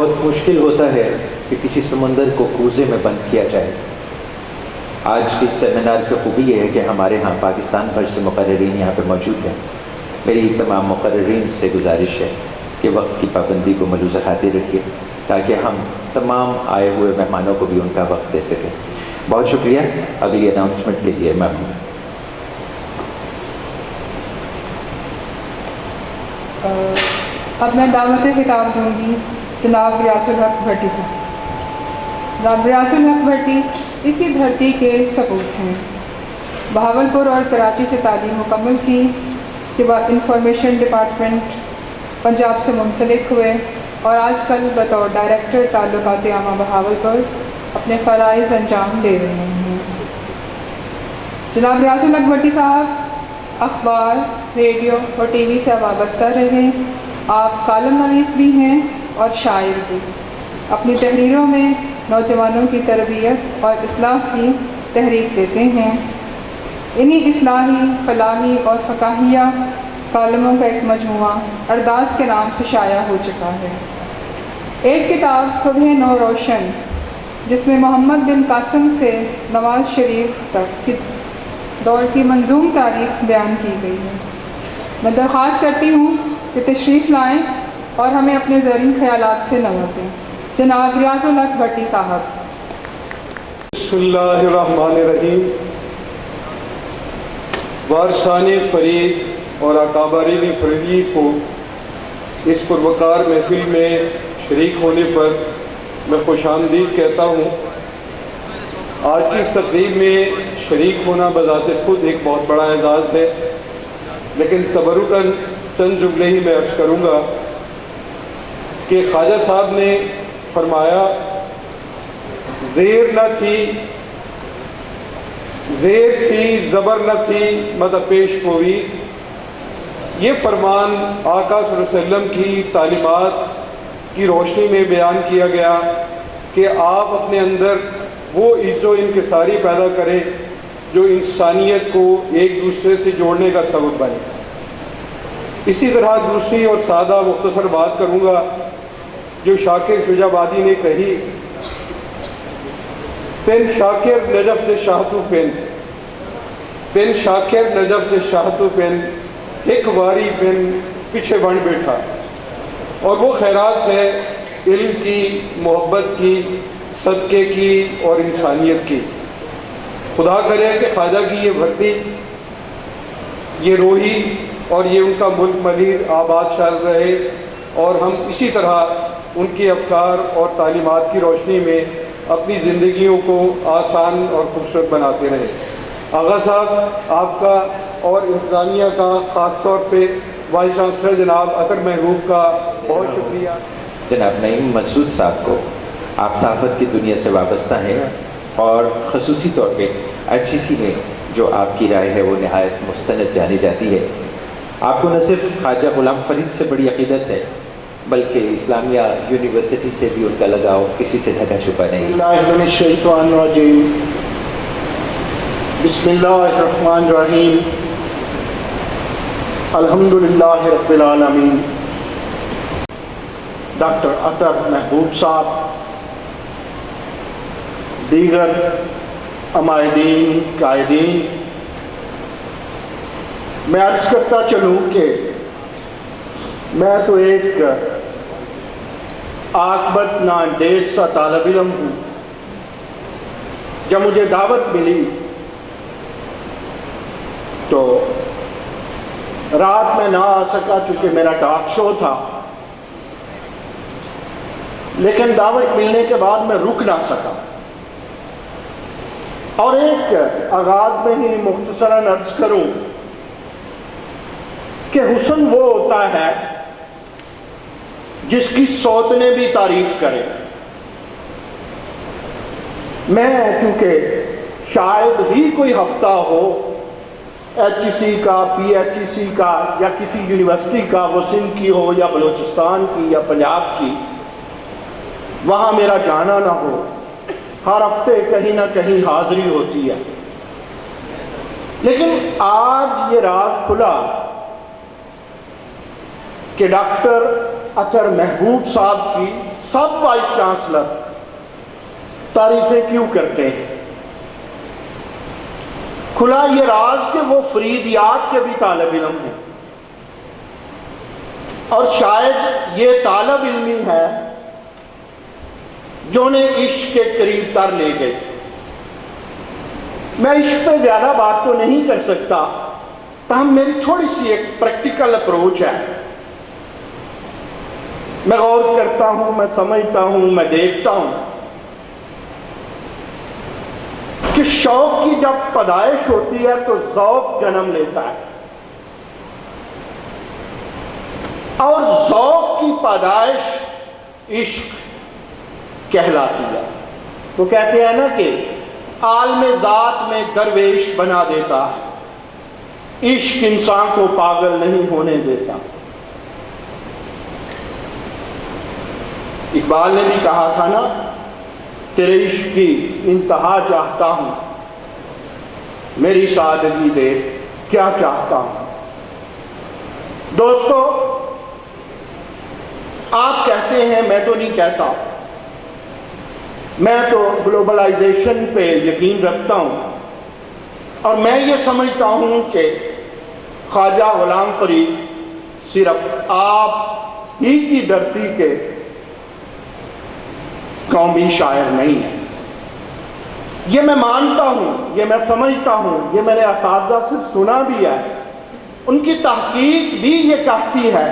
بہت مشکل ہوتا ہے کہ کسی سمندر کو کوزے میں بند کیا جائے۔ آج کے سیمینار کی خوبی یہ ہے کہ ہمارے ہاں پاکستان بھر سے مقررین یہاں پہ موجود ہیں۔ میری تمام مقررین سے گزارش ہے کہ وقت کی پابندی کو ملحوظ خاطر رکھیے تاکہ ہم تمام آئے ہوئے مہمانوں کو بھی ان کا وقت دے سکیں۔ بہت شکریہ۔ اگلی اناؤنسمنٹ کے لیے ممنون۔ اب میں دعوت خطاب دوں گی جناب ریاض الحق بھٹی سے۔ جناب ریاض الحق بھٹی اسی دھرتی کے سپوت ہیں۔ بہاولپور اور کراچی سے تعلیم مکمل کی، اس کے بعد انفارمیشن ڈپارٹمنٹ پنجاب سے منسلک ہوئے اور آج کل بطور ڈائریکٹر تعلقات عامہ بہاولپور اپنے فرائض انجام دے رہے ہیں۔ جناب ریاض الحق بھٹی صاحب اخبار، ریڈیو اور ٹی وی سے وابستہ رہے۔ آپ کالم نویس بھی ہیں اور شاعر بھی۔ اپنی تحریروں میں نوجوانوں کی تربیت اور اصلاح کی تحریک دیتے ہیں۔ انہی اصلاحی، فلاحی اور فقاہیہ کالموں کا ایک مجموعہ ارداس کے نام سے شائع ہو چکا ہے۔ ایک کتاب صبح نو روشن، جس میں محمد بن قاسم سے نواز شریف تک کی دور کی منظوم تاریخ بیان کی گئی ہے۔ میں درخواست کرتی ہوں کہ تشریف لائیں اور ہمیں اپنے زرعی خیالات سے نوازیں۔ جناب ریاض الحق بھٹی صاحب۔ بسم اللہ الرحمن الرحیم۔ وارثان فرید اور اکابرین فرید کو اس پروقار محفل میں شریک ہونے پر میں خوش آمدید کہتا ہوں۔ آج کی اس تقریب میں شریک ہونا بذات خود ایک بہت بڑا اعزاز ہے، لیکن تبرکاً چند جملے ہی میں عرض کروں گا کہ خواجہ صاحب نے فرمایا زیر نہ تھی، زیر تھی زبر نہ تھی مدح پیش کوئی۔ یہ فرمان آقا صلی اللہ علیہ وسلم کی تعلیمات کی روشنی میں بیان کیا گیا کہ آپ اپنے اندر وہ عز و انکساری پیدا کریں جو انسانیت کو ایک دوسرے سے جوڑنے کا سبب بنے۔ اسی طرح دوسری اور سادہ مختصر بات کروں گا جو شاکر شجاع آبادی نے کہی، پن شاکر نجف دے شاہتو پن، پن شاکر نجف دے شاہتو پن، ایک واری پن پیچھے بن بیٹھا۔ اور وہ خیرات ہے علم کی، محبت کی، صدقے کی اور انسانیت کی۔ خدا کرے کہ خواجہ کی یہ بھرتی، یہ روحی اور یہ ان کا ملک ملیر آباد شاد رہے اور ہم اسی طرح ان کے افکار اور تعلیمات کی روشنی میں اپنی زندگیوں کو آسان اور خوبصورت بناتے رہیں۔ آغا صاحب آپ کا اور انتظامیہ کا، خاص طور پہ وائس چانسلر جناب اطہر محبوب کا بہت شکریہ۔ جناب نعیم مسعود صاحب کو آپ صحافت کی دنیا سے وابستہ ہیں اور خصوصی طور پہ ICC میں جو آپ کی رائے ہے وہ نہایت مستند جانی جاتی ہے۔ آپ کو نہ صرف خواجہ غلام فرید سے بڑی عقیدت ہے بلکہ اسلامیہ یونیورسٹی سے بھی ان کا لگاؤ کسی سے ڈھکا چھپا نہیں۔ اللہ من الشیطان الرجیم، بسم اللہ الرحمن الرحیم، الحمدللہ رب العالمین۔ ڈاکٹر اطہر محبوب صاحب، دیگر عمائدین، قائدین، میں عرض کرتا چلوں کہ میں تو ایک عاقبت نااندیش سا طالب علم ہوں۔ جب مجھے دعوت ملی تو رات میں نہ آ سکا کیونکہ میرا ٹاک شو تھا، لیکن دعوت ملنے کے بعد میں رک نہ سکا اور ایک آغاز میں ہی مختصراً عرض کروں کہ حسن وہ ہوتا ہے جس کی سوتنے بھی تعریف کرے۔ میں چونکہ شاید ہی کوئی ہفتہ ہو HEC کا، PHEC کا یا کسی یونیورسٹی کا، وہ سندھ کی ہو یا بلوچستان کی یا پنجاب کی، وہاں میرا جانا نہ ہو، ہر ہفتے کہیں نہ کہیں حاضری ہوتی ہے۔ لیکن آج یہ راز کھلا کہ ڈاکٹر اطہر محبوب صاحب کی سب وائس چانسلر تعریفیں کیوں کرتے ہیں؟ کھلا یہ راز کہ وہ فریدیات کے بھی طالب علم ہیں، اور شاید یہ طالب علمی ہے جو انہیں عشق کے قریب تر لے گئے۔ میں عشق پہ زیادہ بات تو نہیں کر سکتا، تاہم میری تھوڑی سی ایک پریکٹیکل اپروچ ہے۔ میں غور کرتا ہوں، میں سمجھتا ہوں، میں دیکھتا ہوں کہ شوق کی جب پیدائش ہوتی ہے تو ذوق جنم لیتا ہے، اور ذوق کی پیدائش عشق کہلاتی ہے۔ وہ کہتے ہیں نا کہ عالم ذات میں درویش بنا دیتا ہے، عشق انسان کو پاگل نہیں ہونے دیتا۔ اقبال نے بھی کہا تھا نا، تیرے عشق کی انتہا چاہتا ہوں، میری سادگی دے کیا چاہتا ہوں۔ دوستو، آپ کہتے ہیں، میں تو نہیں کہتا، میں تو گلوبلائزیشن پہ یقین رکھتا ہوں، اور میں یہ سمجھتا ہوں کہ خواجہ غلام فرید صرف آپ ہی کی دھرتی کے قومی شاعر نہیں ہے۔ یہ میں مانتا ہوں، یہ میں سمجھتا ہوں، یہ میں نے اساتذہ سے سنا بھی ہے۔ ان کی تحقیق بھی یہ کہتی ہے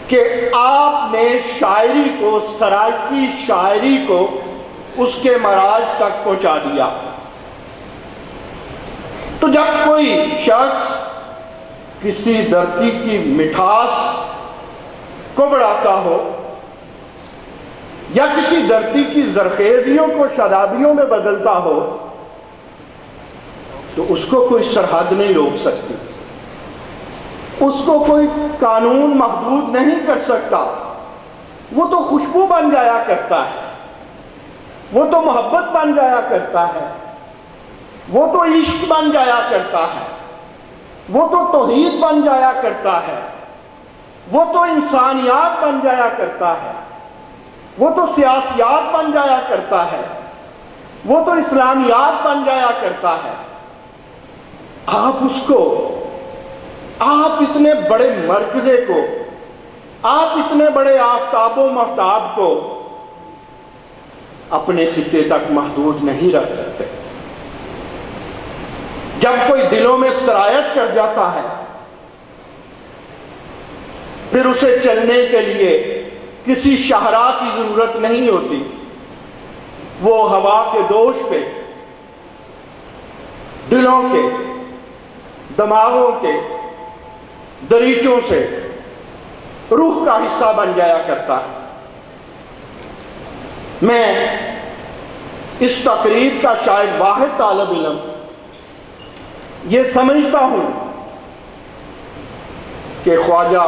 کہ آپ نے شاعری کو، سرائکی شاعری کو اس کے معراج تک پہنچا دیا۔ تو جب کوئی شخص کسی دھرتی کی مٹھاس کو بڑھاتا ہو یا کسی دھرتی کی زرخیزیوں کو شادابیوں میں بدلتا ہو تو اس کو کوئی سرحد نہیں روک سکتی، اس کو کوئی قانون محدود نہیں کر سکتا۔ وہ تو خوشبو بن جایا کرتا ہے، وہ تو محبت بن جایا کرتا ہے، وہ تو عشق بن جایا کرتا ہے، وہ تو توحید بن جایا کرتا ہے، وہ تو انسانیات بن جایا کرتا ہے، وہ تو سیاسیات بن جایا کرتا ہے، وہ تو اسلامیات بن جایا کرتا ہے۔ آپ اس کو، آپ اتنے بڑے مرکزے کو، آپ اتنے بڑے آفتاب و مہتاب کو اپنے خطے تک محدود نہیں رکھ سکتے۔ جب کوئی دلوں میں سرایت کر جاتا ہے، پھر اسے چلنے کے لیے کسی شاہراہ کی ضرورت نہیں ہوتی، وہ ہوا کے دوش پہ دلوں کے، دماغوں کے دریچوں سے روح کا حصہ بن جایا کرتا ہے۔ میں اس تقریب کا شاید واحد طالب علم یہ سمجھتا ہوں کہ خواجہ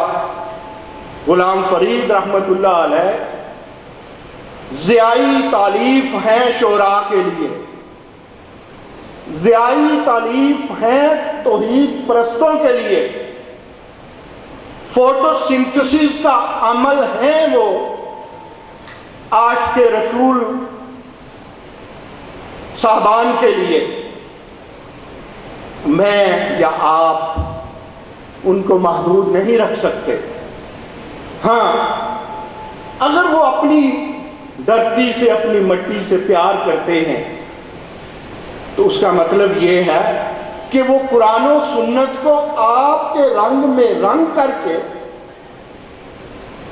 غلام فرید رحمت اللہ علیہ ضیائی تالیف ہیں شعراء کے لیے، ضیائی تالیف ہیں توحید پرستوں کے لیے، فوٹو سنتھسس کا عمل ہے وہ عاشق رسول صاحبان کے لیے۔ میں یا آپ ان کو محدود نہیں رکھ سکتے۔ ہاں، اگر وہ اپنی دھرتی سے، اپنی مٹی سے پیار کرتے ہیں تو اس کا مطلب یہ ہے کہ وہ قرآن و سنت کو آپ کے رنگ میں رنگ کر کے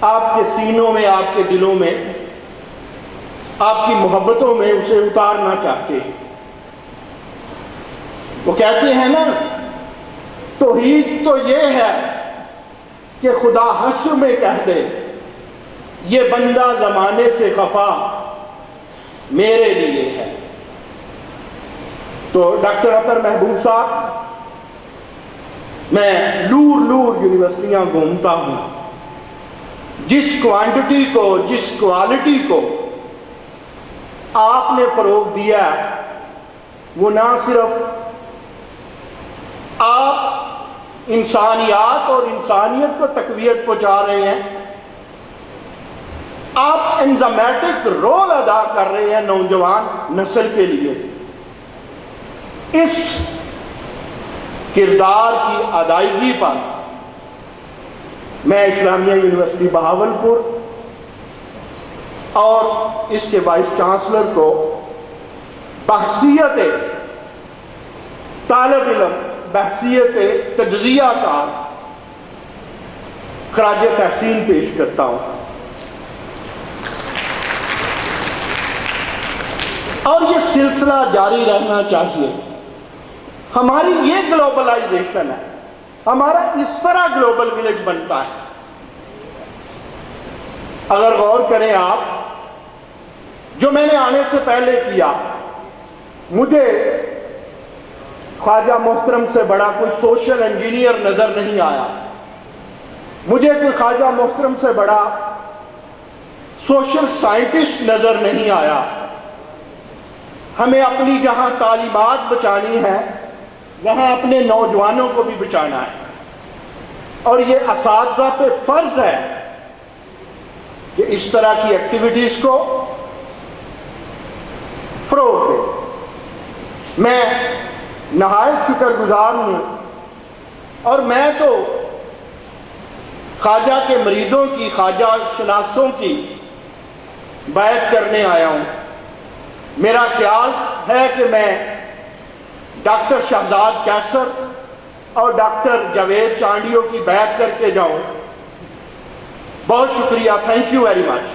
آپ کے سینوں میں، آپ کے دلوں میں، آپ کی محبتوں میں اسے اتارنا چاہتے ہیں۔ وہ کہتے ہیں نا، توحید تو یہ ہے کہ خدا حشر میں کہہ دے، یہ بندہ زمانے سے خفا میرے لیے ہے۔ تو ڈاکٹر اطہر محبوب صاحب، میں لور لور یونیورسٹیاں گھومتا ہوں، جس کوانٹٹی کو، جس کوالٹی کو آپ نے فروغ دیا ہے، وہ نہ صرف آپ انسانیات اور انسانیت کو تقویت پہنچا رہے ہیں، آپ انزیمیٹک رول ادا کر رہے ہیں نوجوان نسل کے لیے. اس کردار کی ادائیگی پر میں اسلامیہ یونیورسٹی بہاولپور اور اس کے وائس چانسلر کو بحیثیت طالب علم، بحیثیت تجزیہ کار خراج تحسین پیش کرتا ہوں. اور یہ سلسلہ جاری رہنا چاہیے. ہماری یہ گلوبلائزیشن ہے، ہمارا اس طرح گلوبل ولیج بنتا ہے. اگر غور کریں آپ، جو میں نے آنے سے پہلے کیا، مجھے خواجہ محترم سے بڑا کوئی سوشل انجینئر نظر نہیں آیا، مجھے کوئی خواجہ محترم سے بڑا سوشل سائنٹسٹ نظر نہیں آیا. ہمیں اپنی جہاں تعلیمات بچانی ہے وہاں اپنے نوجوانوں کو بھی بچانا ہے، اور یہ اساتذہ پہ فرض ہے کہ اس طرح کی ایکٹیویٹیز کو فروغ دے. میں نہایت شکر گزار ہوں، اور میں تو خواجہ کے مریدوں کی، خواجہ شناسوں کی بیعت کرنے آیا ہوں. میرا خیال ہے کہ میں ڈاکٹر شہزاد کیسر اور ڈاکٹر جاوید چانڈیو کی بیعت کر کے جاؤں. بہت شکریہ. Thank you very much.